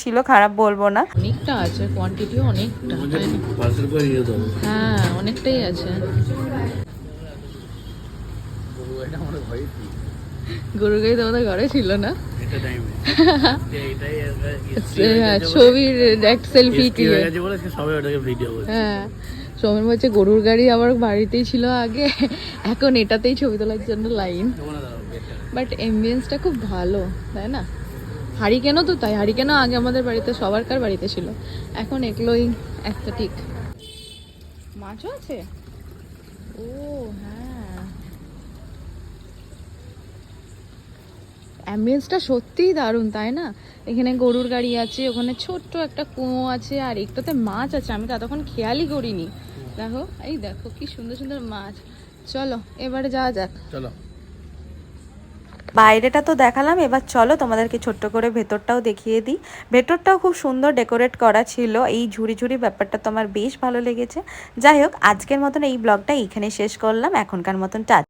ছিল, খারাপ বলবো না। অনেকটা আছে, কোয়ান্টিটিও অনেকটা। হ্যাঁ অনেকটাই আছে। গরু গাড়ি তোমাদের ঘরে ছিল না? ছবির এক সেলফি হ্যাঁ সৌমেন বলছে গরুর গাড়ি আমার বাড়িতেই ছিল আগে, এখন এটাতেই ছবি তোলার জন্য লাইন। বাট এমবিয়েন্সটা খুব ভালো তাই না? হারিকেনও তো তাই, হারিকেনও আগে আমাদের বাড়িতে সবারকার বাড়িতে ছিল, এখন এগুলোই একটা ঠিক। মাছও আছে? ও হ্যাঁ, অ্যাম্বিয়েন্সটা সত্যিই দারুণ তাই না? এখানে গরুর গাড়ি আছে, ওখানে ছোট্ট একটা কুয়ো আছে, আর একটাতে মাছ আছে, আমি তো এতক্ষণ খেয়ালই করিনি। দেখো এই দেখো কি সুন্দর সুন্দর মাছ। চলো এবারে যাওয়া যাক। চলো, বাইরেটা তো দেখালাম, এবার চলো তোমাদেরকে ছোট্ট করে ভেতরটাও দেখিয়ে দিই। ভেতরটাও খুব সুন্দর ডেকোরেট করা ছিল, এই ঝুড়ি ঝুড়ি ব্যাপারটা তো আমার বেশ ভালো লেগেছে। যাই হোক, আজকের মতন এই ব্লগটা এইখানে শেষ করলাম, এখনকার মতন টা।